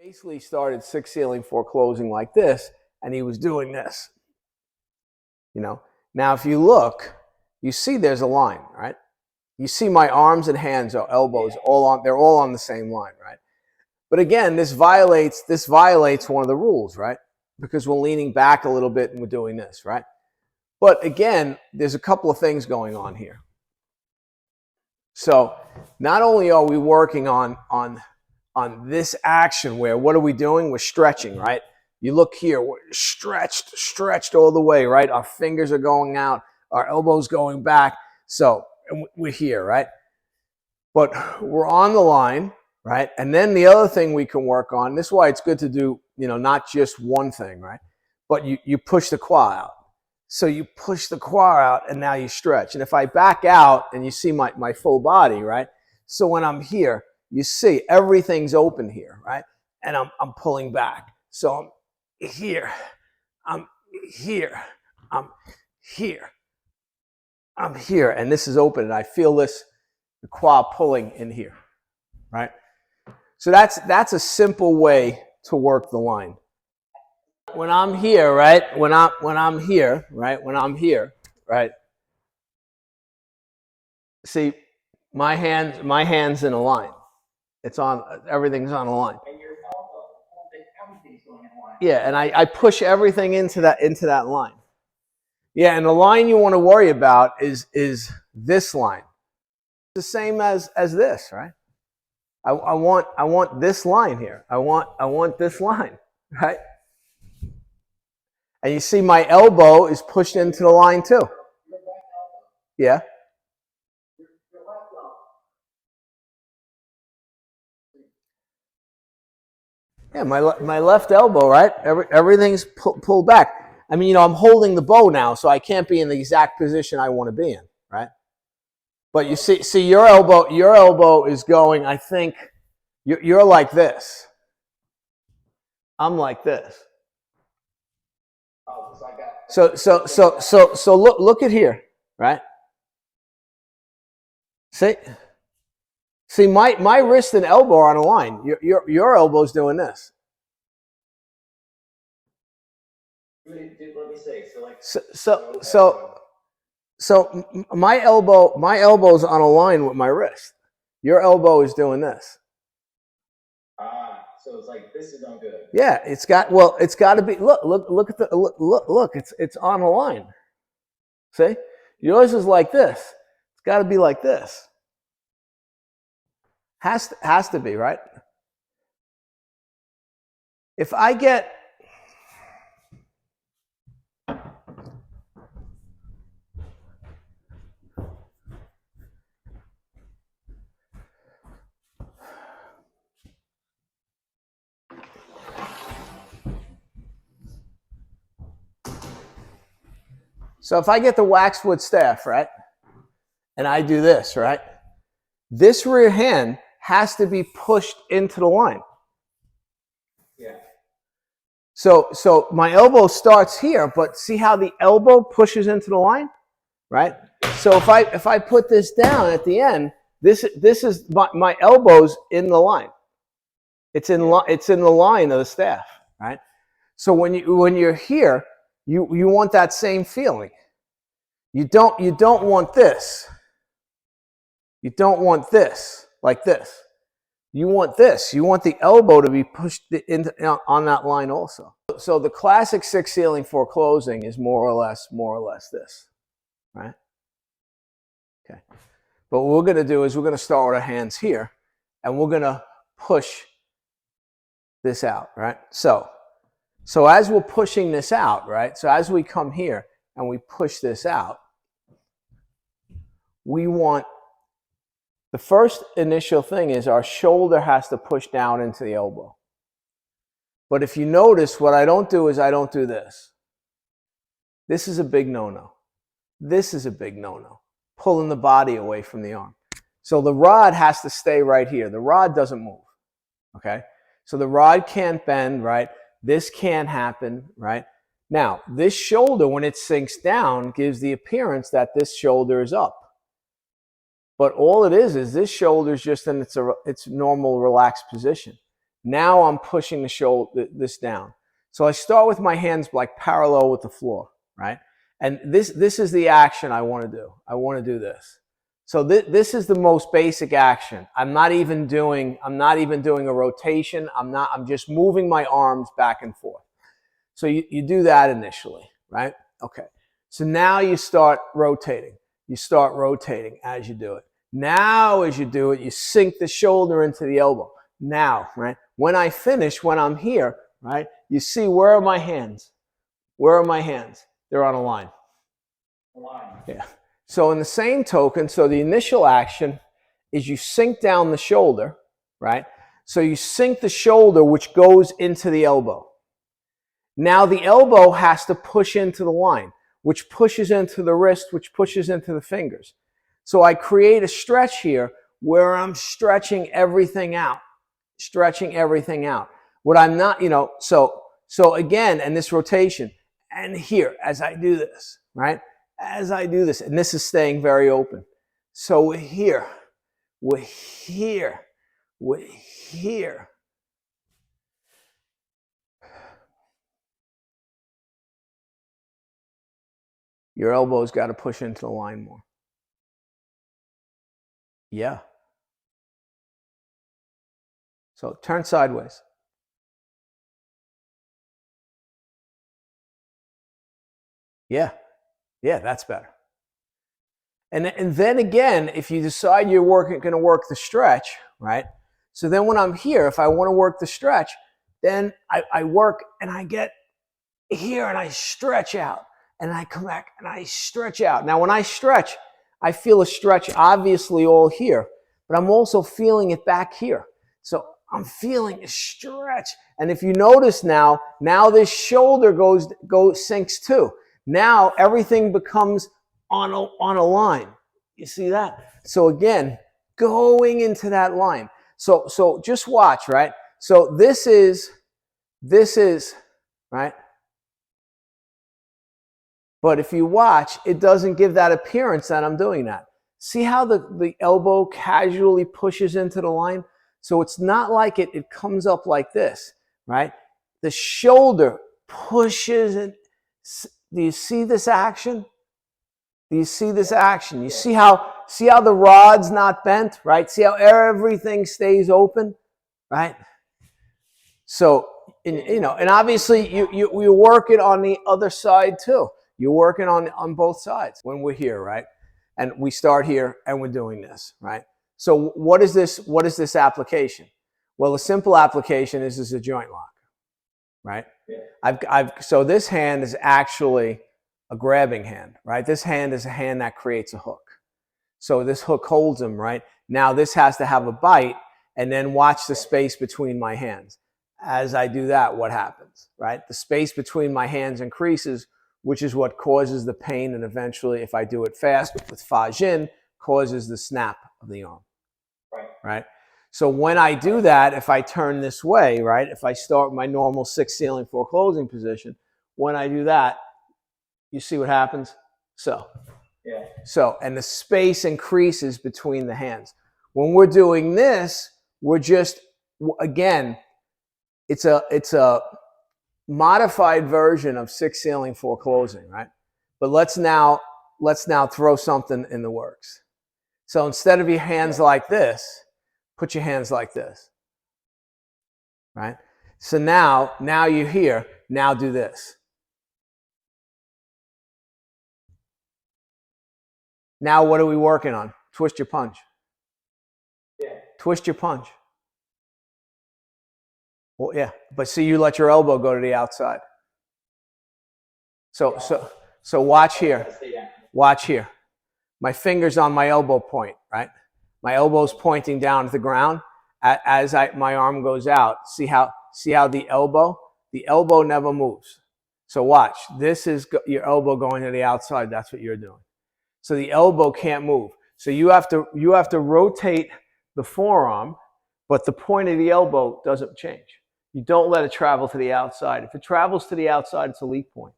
basically started six ceiling four closing like this, and he was doing this. You know, now if you look, you see there's a line, right? You see my arms and hands or elbows they're all on the same line, right? But again, this violates one of the rules, right? Because we're leaning back a little bit and we're doing this, right? But again, there's a couple of things going on here. So not only are we working on this action where what are we doing? We're stretching, right? You look here, we're stretched all the way, right? Our fingers are going out, our elbows going back. So we're here, right? But we're on the line, right? And then the other thing we can work on, this is why it's good to do, not just one thing, right? But you push the quad out. So you push the quad out and now you stretch. And if I back out and you see my full body, right? So when I'm here, you see everything's open here, right? And I'm pulling back. So I'm here, I'm here, I'm here, I'm here. And this is open and I feel the quad pulling in here, right? So that's a simple way to work the line. When I'm here, right? When I'm here, right? When I'm here, right? See, my hands in a line. Everything's on a line. And your elbow, everything's going in a line. Yeah, and I push everything into that line. Yeah, and the line you want to worry about is this line. It's the same as this, right? I want this line here. I want this line, right? And you see my elbow is pushed into the line too. Yeah. Yeah, my left elbow, right? Everything's pulled back. I mean, I'm holding the bow now, so I can't be in the exact position I want to be in, right? But you see your elbow is going, I think, you're like this. I'm like this. So look at here, right? See, my wrist and elbow are on a line. Your elbow's doing this. Let me say, so my elbow's on a line with my wrist. Your elbow is doing this. So it's like this is no good. Yeah, it's got to be. Look at look. It's on a line. See, yours is like this. It's got to be like this. Has to be, right? If I get the waxwood staff, right? And I do this, right? This rear hand has to be pushed into the line. Yeah. So my elbow starts here, but see how the elbow pushes into the line, right? So if I put this down at the end, this is my elbow's in the line. It's in the line of the staff, right? So when you're here, you want that same feeling. You don't want this. You don't want this like this. You want this. You want the elbow to be pushed on that line also. So the classic six ceiling four closing is more or less this, right? Okay. But what we're going to do is we're going to start with our hands here, and we're going to push this out, right? So as we're pushing this out, right? So as we come here and we push this out, we want the first initial thing is our shoulder has to push down into the elbow. But if you notice, what I don't do is I don't do this. This is a big no-no. This is a big no-no. Pulling the body away from the arm. So the rod has to stay right here. The rod doesn't move, okay? So the rod can't bend, right? This can't happen, right? Now, this shoulder, when it sinks down, gives the appearance that this shoulder is up. But all it is this shoulder is just in its normal relaxed position. Now I'm pushing the shoulder, this down. So I start with my hands like parallel with the floor, right? And this is the action I want to do. I want to do this. So this is the most basic action. I'm not even doing a rotation. I'm just moving my arms back and forth. So you do that initially, right? Okay. So now you start rotating. You start rotating as you do it. Now as you do it, you sink the shoulder into the elbow. Now, right? When I finish, when I'm here, right? You see, where are my hands? Where are my hands? They're on a line. Yeah. So in the same token, so the initial action is you sink down the shoulder, right? So you sink the shoulder, which goes into the elbow. Now the elbow has to push into the line, which pushes into the wrist, which pushes into the fingers. So I create a stretch here where I'm stretching everything out, stretching everything out. What I'm not, so again, and this rotation, and here, as I do this, right? As I do this, and this is staying very open. So we're here, we're here, we're here. Your elbow's got to push into the line more. Yeah. So turn sideways. Yeah. Yeah, that's better. And then again, if you decide you're going to work the stretch, right? So then when I'm here, if I want to work the stretch, then I work and I get here and I stretch out and I come back and I stretch out. Now, when I stretch, I feel a stretch obviously all here, but I'm also feeling it back here. So I'm feeling a stretch. And if you notice now this shoulder sinks too. Now everything becomes on a line. You see that? So again, going into that line. So just watch, right? So this is, right? But if you watch, it doesn't give that appearance that I'm doing that. See how the elbow casually pushes into the line? So it's not like it comes up like this, right? The shoulder pushes in. Do you see this action? Do you see this action? You see how the rod's not bent, right? See how everything stays open, right? So, and obviously you work it on the other side too. You're working on both sides when we're here, right? And we start here and we're doing this, right? So what is this application? Well, the simple application is a joint lock, right? Yeah. So this hand is actually a grabbing hand, right? This hand is a hand that creates a hook. So this hook holds them, right? Now this has to have a bite, and then watch the space between my hands. As I do that, what happens, right? The space between my hands increases, which is what causes the pain, and eventually, if I do it fast with Fa-Jin, causes the snap of the arm, right? So when I do that, if I turn this way, right, if I start my normal 6 ceiling 4 closing position, when I do that, you see what happens? So, yeah. So, and the space increases between the hands. When we're doing this, we're just, again, it's a modified version of 6 ceiling 4 closing, right? But let's now throw something in the works. So instead of your hands like this, put your hands like this, right? So now you're here. Now do this. Now what are we working on? Twist your punch. Yeah. Twist your punch. Well, yeah, but see, you let your elbow go to the outside. So watch here. Watch here. My finger's on my elbow point, right? My elbow's pointing down to the ground. As my arm goes out, see how the elbow never moves. So watch. This is your elbow going to the outside. That's what you're doing. So the elbow can't move. So you have to rotate the forearm, but the point of the elbow doesn't change. You don't let it travel to the outside. If it travels to the outside, it's a leak point.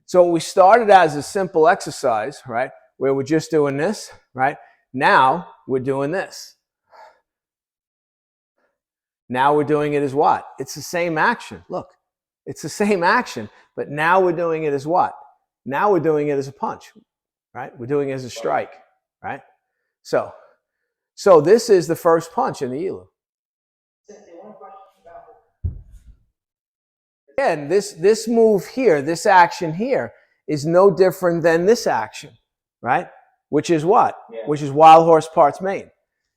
So we started as a simple exercise, right, where we're just doing this, right? Now we're doing this. Now we're doing it as what? It's the same action. Look, it's the same action, but now we're doing it as what? Now we're doing it as a punch, right? We're doing it as a strike, right? So this is the first punch in the Elu. Again, this move here, this action here, is no different than this action, right? Which is what? Yeah. Which is wild horse parts main.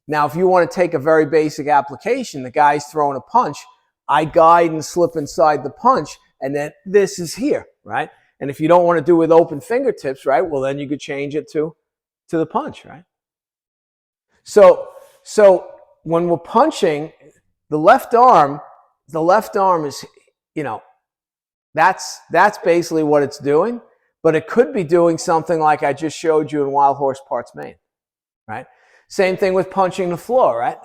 Now, if you want to take a very basic application, the guy's throwing a punch, I guide and slip inside the punch, and then this is here, right? And if you don't want to do it with open fingertips, right, well, then you could change it to the punch, right? So when we're punching, the left arm is, you know, that's basically what it's doing, but it could be doing something like I just showed you in wild horse parts main, right? Same thing with punching the floor, right?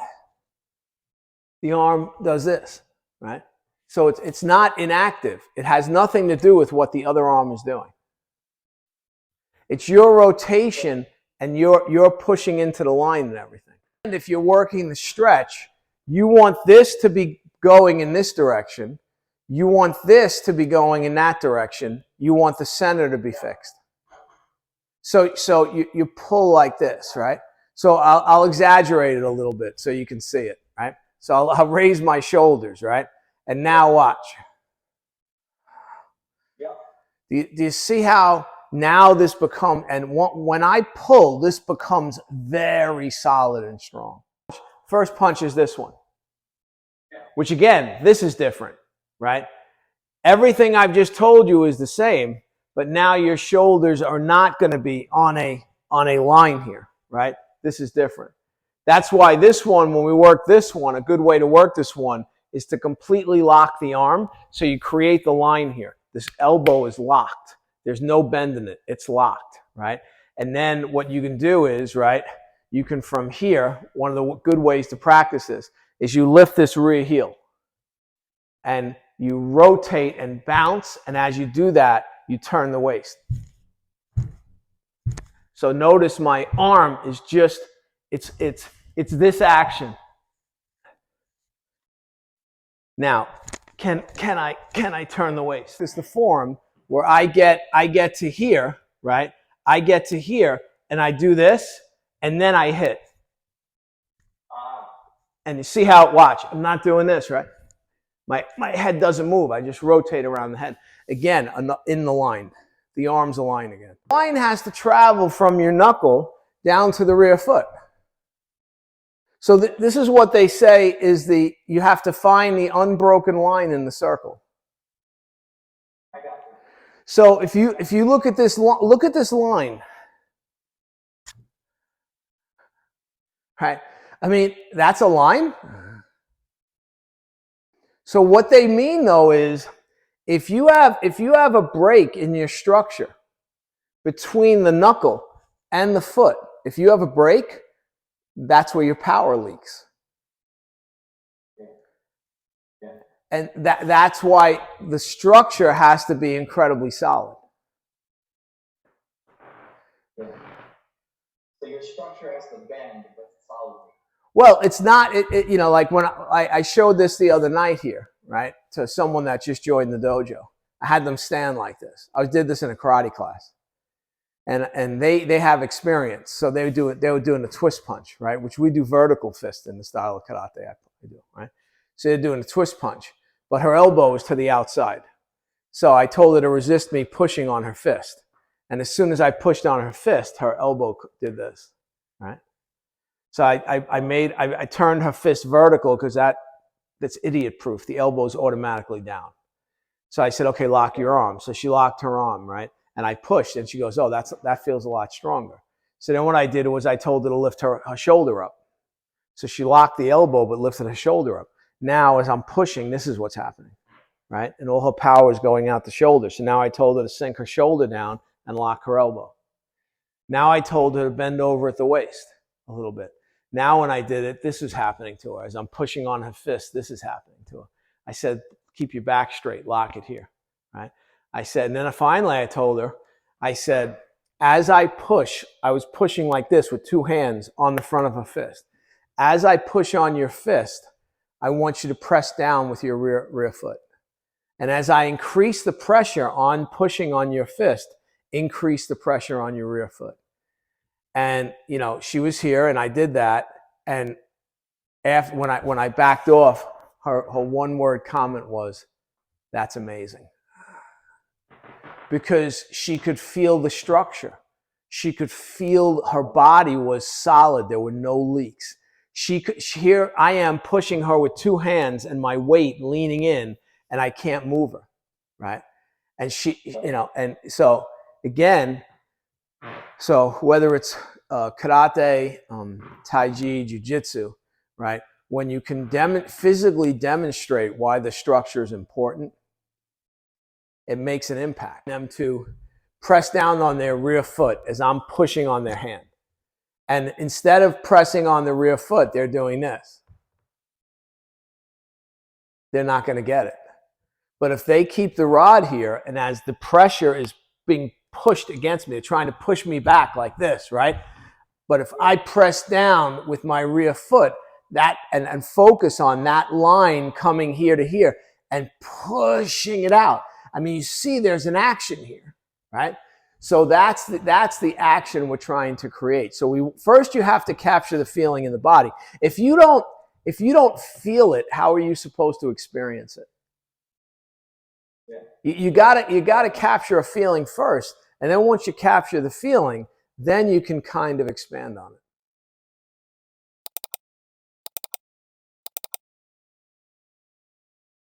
The arm does this, right? So it's not inactive. It has nothing to do with what the other arm is doing. It's your rotation and you're pushing into the line and everything. And if you're working the stretch, you want this to be going in this direction. You want this to be going in that direction. You want the center to be fixed. So you pull like this, right? So I'll exaggerate it a little bit so you can see it, right? So I'll raise my shoulders, right? And now watch. Do you see how now this becomes, and when I pull, this becomes very solid and strong. First punch is this one, which again, this is different, right? Everything I've just told you is the same, but now your shoulders are not going to be on a line here, right? This is different. That's why this one, when we work this one, a good way to work this one is to completely lock the arm so you create the line here. This elbow is locked. There's no bend in it. It's locked, right? And then what you can do is, right, you can from here, one of the good ways to practice this is you lift this rear heel and you rotate and bounce, and as you do that, you turn the waist. So notice my arm is just, it's this action. Now, can I turn the waist? This is the form where I get to here, right? I get to here and I do this and then I hit. And you see how, watch, I'm not doing this, right? My head doesn't move. I just rotate around the head. Again, in the line. The arm's aligned again. The line has to travel from your knuckle down to the rear foot. So this is what they say is you have to find the unbroken line in the circle. So if you look at this line, right? I mean, that's a line. So what they mean though is if you have a break in your structure between the knuckle and the foot, if you have a break, that's where your power leaks. And that's why the structure has to be incredibly solid. So your structure has to bend, but solidly. Well, it's not, you know, like when I showed this the other night here, right, to someone that just joined the dojo. I had them stand like this. I did this in a karate class. And they have experience. So they were doing a twist punch, right, which we do vertical fist in the style of karate I do, right? So they're doing a twist punch, but her elbow is to the outside. So I told her to resist me pushing on her fist. And as soon as I pushed on her fist, her elbow did this, right? So I turned her fist vertical because that's idiot proof. The elbow's automatically down. So I said, okay, lock your arm. So she locked her arm, right? And I pushed and she goes, oh, that feels a lot stronger. So then what I did was I told her to lift her shoulder up. So she locked the elbow but lifted her shoulder up. Now as I'm pushing, this is what's happening, right? And all her power is going out the shoulder. So now I told her to sink her shoulder down and lock her elbow. Now I told her to bend over at the waist a little bit. Now when I did it, this is happening to her. As I'm pushing on her fist, this is happening to her. I said, keep your back straight, lock it here, right? I said, and then finally I told her, I said, as I push, I was pushing like this with two hands on the front of her fist. As I push on your fist, I want you to press down with your rear foot. And as I increase the pressure on pushing on your fist, increase the pressure on your rear foot. And, you know, she was here and I did that. And after, when I backed off, her one word comment was, "That's amazing." Because she could feel the structure. She could feel her body was solid. There were no leaks. Here I am pushing her with two hands and my weight leaning in, and I can't move her, right? And she, you know, and so again, so whether it's karate, tai chi, jiu-jitsu, right? When you can physically demonstrate why the structure is important, it makes an impact. Them to press down on their rear foot as I'm pushing on their hand. And instead of pressing on the rear foot, they're doing this. They're not going to get it. But if they keep the rod here, and as the pressure is being pushed against me, they're trying to push me back like this, right? But if I press down with my rear foot, that and focus on that line coming here to here and pushing it out. I mean, you see there's an action here, right? So that's the action we're trying to create. So first you have to capture the feeling in the body. If you don't feel it, how are you supposed to experience it? Yeah. You gotta capture a feeling first, and then once you capture the feeling, then you can kind of expand on it.